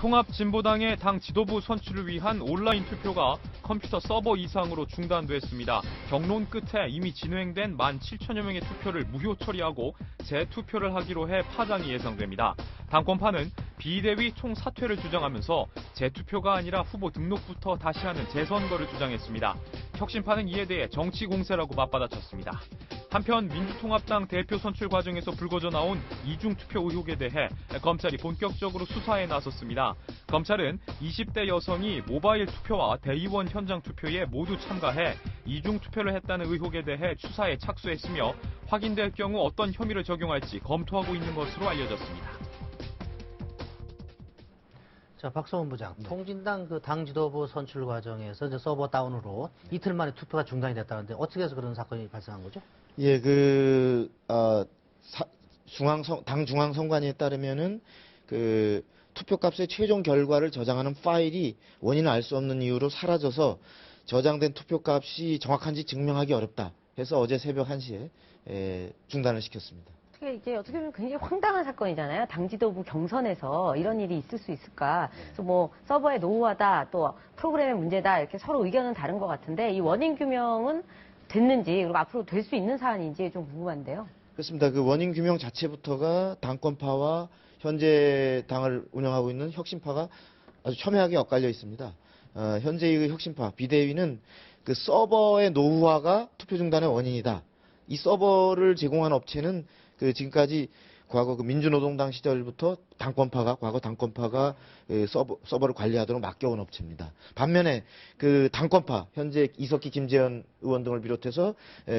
통합진보당의 당 지도부 선출을 위한 온라인 투표가 컴퓨터 서버 이상으로 중단됐습니다. 경론 끝에 이미 진행된 17,000여 명의 투표를 무효 처리하고 재투표를 하기로 해 파장이 예상됩니다. 당권파는 비대위 총사퇴를 주장하면서 재투표가 아니라 후보 등록부터 다시 하는 재선거를 주장했습니다. 혁신파는 이에 대해 정치 공세라고 맞받아쳤습니다. 한편 민주통합당 대표 선출 과정에서 불거져 나온 이중투표 의혹에 대해 검찰이 본격적으로 수사에 나섰습니다. 검찰은 20대 여성이 모바일 투표와 대의원 현장 투표에 모두 참가해 이중투표를 했다는 의혹에 대해 추사에 착수했으며 확인될 경우 어떤 혐의를 적용할지 검토하고 있는 것으로 알려졌습니다. 자, 박성훈 부장, 통진당 그 당 지도부 선출 과정에서 이제 서버 다운으로 이틀 만에 투표가 중단이 됐다는데 어떻게 해서 그런 사건이 발생한 거죠? 예, 당 중앙선관위에 따르면은 투표값의 최종 결과를 저장하는 파일이 원인을 알 수 없는 이유로 사라져서 저장된 투표값이 정확한지 증명하기 어렵다 해서 어제 새벽 1시에 중단을 시켰습니다. 이게 어떻게 보면 굉장히 황당한 사건이잖아요. 당 지도부 경선에서 이런 일이 있을 수 있을까. 그래서 뭐 서버의 노후화다, 또 프로그램의 문제다 이렇게 서로 의견은 다른 것 같은데 이 원인 규명은 됐는지 그리고 앞으로 될 수 있는 사안인지 좀 궁금한데요. 그렇습니다. 그 원인 규명 자체부터가 당권파와 현재 당을 운영하고 있는 혁신파가 아주 첨예하게 엇갈려 있습니다. 현재의 혁신파 비대위는 그 서버의 노후화가 투표 중단의 원인이다. 이 서버를 제공한 업체는 지금까지 과거 민주노동당 시절부터 과거 당권파가 서버를 관리하도록 맡겨온 업체입니다. 반면에 당권파, 현재 이석기, 김재현 의원 등을 비롯해서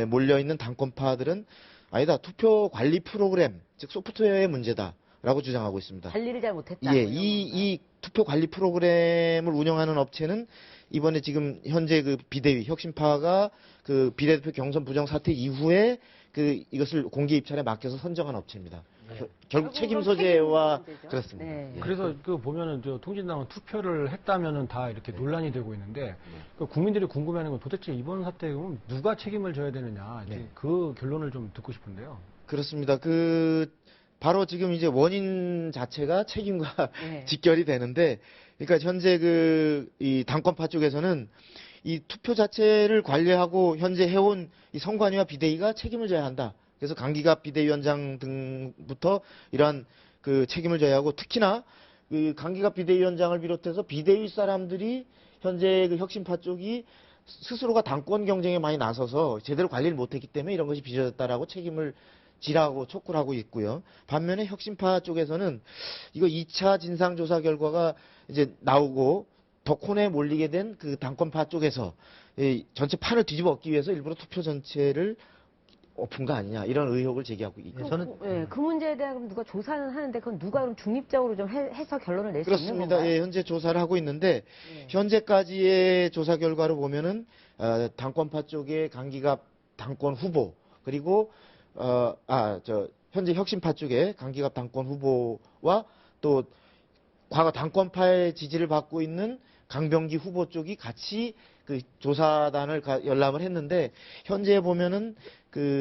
몰려있는 당권파들은 아니다, 투표 관리 프로그램, 즉 소프트웨어의 문제다라고 주장하고 있습니다. 관리를 잘 못했다. 예, 이 투표 관리 프로그램을 운영하는 업체는 이번에 지금 현재 비대위, 혁신파가 비례대표 경선 부정 사태 이후에 이것을 공개 입찰에 맡겨서 선정한 업체입니다. 네. 결국 책임 소재와 그렇습니다. 네. 그래서 보면은 통진당은 투표를 했다면은 다 이렇게 논란이 되고 있는데 국민들이 궁금해하는 건 도대체 이번 사태에 누가 책임을 져야 되느냐 그 결론을 좀 듣고 싶은데요. 그렇습니다. 바로 지금 이제 원인 자체가 책임과 직결이 되는데, 그러니까 현재 이 당권파 쪽에서는 이 투표 자체를 관리하고 현재 해온 이 선관위와 비대위가 책임을 져야 한다. 그래서 강기갑 비대위원장 등부터 이러한 책임을 져야 하고, 특히나 강기갑 비대위원장을 비롯해서 비대위 사람들이 현재 혁신파 쪽이 스스로가 당권 경쟁에 많이 나서서 제대로 관리를 못했기 때문에 이런 것이 빚어졌다라고 책임을 지라고 촉구를 하고 있고요. 반면에 혁신파 쪽에서는 이거 2차 진상조사 결과가 이제 나오고 덕혼에 몰리게 된 당권파 쪽에서 전체 판을 뒤집어 엎기 위해서 일부러 투표 전체를 엎은 거 아니냐 이런 의혹을 제기하고 있고. 저는 그 문제에 대한 누가 조사는 하는데 그건 누가 그럼 중립적으로 좀 해서 결론을 낼 수 있는 건가요? 그렇습니다. 예, 현재 조사를 하고 있는데 현재까지의 조사 결과를 보면은 당권파 쪽의 강기갑 당권 후보 그리고 현재 혁신파 쪽의 강기갑 당권 후보와 또 과거 당권파의 지지를 받고 있는 강병기 후보 쪽이 같이 조사단을 열람을 했는데, 현재 보면은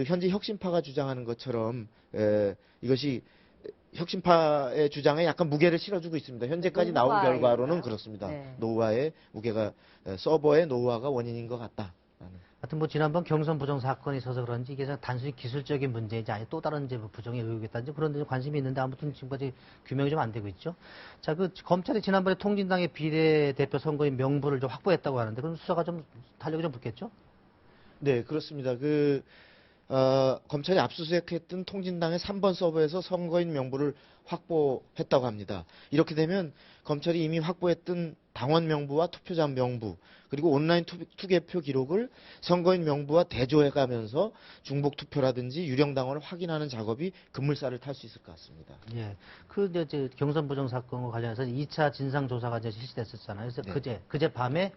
현재 혁신파가 주장하는 것처럼 이것이 혁신파의 주장에 약간 무게를 실어주고 있습니다. 현재까지 나온 결과로는 그렇습니다. 노후화의 무게가 서버의 노후화가 원인인 것 같다. 하여튼 지난번 경선 부정 사건이 있어서 그런지 이게 단순히 기술적인 문제인지 아니 또 다른 부정의 의혹이 있다든지 그런 데 관심이 있는데 아무튼 지금까지 규명이 좀 안 되고 있죠. 자, 검찰이 지난번에 통진당의 비례대표 선거인 명부를 좀 확보했다고 하는데 그럼 수사가 좀 탄력이 좀 붙겠죠? 네, 그렇습니다. 검찰이 압수수색했던 통진당의 3번 서버에서 선거인 명부를 확보했다고 합니다. 이렇게 되면 검찰이 이미 확보했던 당원 명부와 투표자 명부 그리고 온라인 투개표 기록을 선거인 명부와 대조해가면서 중복 투표라든지 유령 당원을 확인하는 작업이 급물살을 탈 수 있을 것 같습니다. 예, 경선 부정 사건과 관련해서 2차 진상 조사가 이제 실시됐었잖아요. 그래서 그제 밤에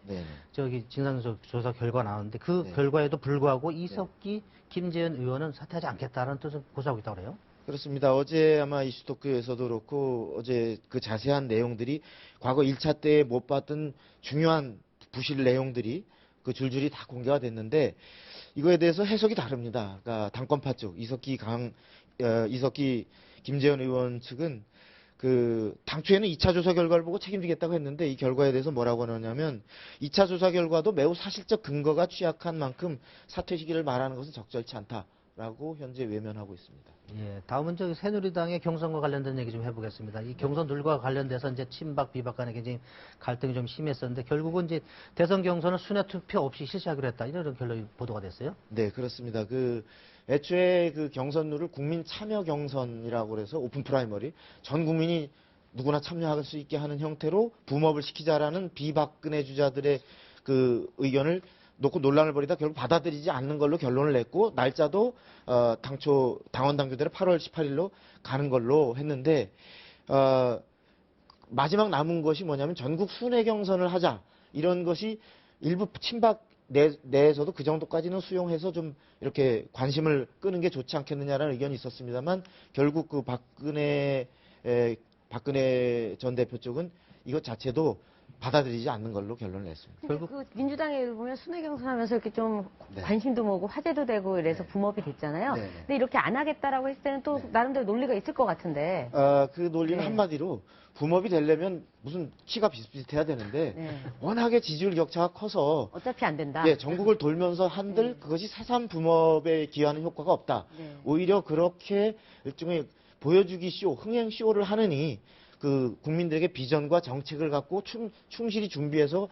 진상 조사 결과 나왔는데 결과에도 불구하고 이석기, 김재현 의원은 사퇴하지 않겠다는 뜻을 고수하고 있다고 그래요. 그렇습니다. 어제 아마 이슈토크에서도 그렇고 어제 자세한 내용들이 과거 1차 때 못 봤던 중요한 부실 내용들이 줄줄이 다 공개가 됐는데 이거에 대해서 해석이 다릅니다. 그러니까 당권파 쪽 이석기, 김재현 의원 측은 당초에는 2차 조사 결과를 보고 책임지겠다고 했는데 이 결과에 대해서 뭐라고 하냐면 2차 조사 결과도 매우 사실적 근거가 취약한 만큼 사퇴 시기를 말하는 것은 적절치 않다라고 현재 외면하고 있습니다. 예, 다음은 저기 새누리당의 경선과 관련된 얘기 좀 해보겠습니다. 이 경선 룰과 관련돼서 이제 친박 비박 간에 굉장히 갈등이 좀 심했었는데 결국은 이제 대선 경선을 순회 투표 없이 실시하기로 했다 이런 결론이 보도가 됐어요. 네, 그렇습니다. 애초에 경선룰을 국민 참여 경선이라고 그래서 오픈 프라이머리 전 국민이 누구나 참여할 수 있게 하는 형태로 붐업을 시키자라는 비박근혜 주자들의 의견을 놓고 논란을 벌이다 결국 받아들이지 않는 걸로 결론을 냈고 날짜도 당초 당원 당규대로 8월 18일로 가는 걸로 했는데 마지막 남은 것이 뭐냐면 전국 순회 경선을 하자 이런 것이 일부 친박 내에서도 그 정도까지는 수용해서 좀 이렇게 관심을 끄는 게 좋지 않겠느냐라는 의견이 있었습니다만 결국 박근혜 전 대표 쪽은 이것 자체도 받아들이지 않는 걸로 결론을 냈습니다. 결국 민주당에 보면 순회 경선하면서 이렇게 좀 네. 관심도 모으고 화제도 되고 이래서 네. 붐업이 됐잖아요. 네, 네. 근데 이렇게 안 하겠다라고 했을 때는 또 네. 나름대로 논리가 있을 것 같은데. 그 논리는 네. 한마디로 붐업이 되려면 무슨 키가 비슷비슷해야 되는데 네. 워낙에 지지율 격차가 커서 어차피 안 된다. 예, 전국을 돌면서 한들 그것이 새삼 붐업에 기여하는 효과가 없다. 네. 오히려 그렇게 일종의 보여주기 쇼, 흥행 쇼를 하느니 국민들에게 비전과 정책을 갖고 충실히 준비해서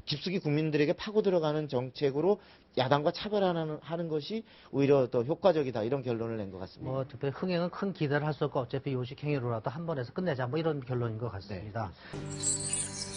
깊숙이 국민들에게 파고 들어가는 정책으로 야당과 차별하는 것이 오히려 더 효과적이다 이런 결론을 낸 것 같습니다. 뭐 특별히 흥행은 큰 기대를 할 수 없고 어차피 요식 행위로라도 한 번에서 끝내자 뭐 이런 결론인 것 같습니다. 네.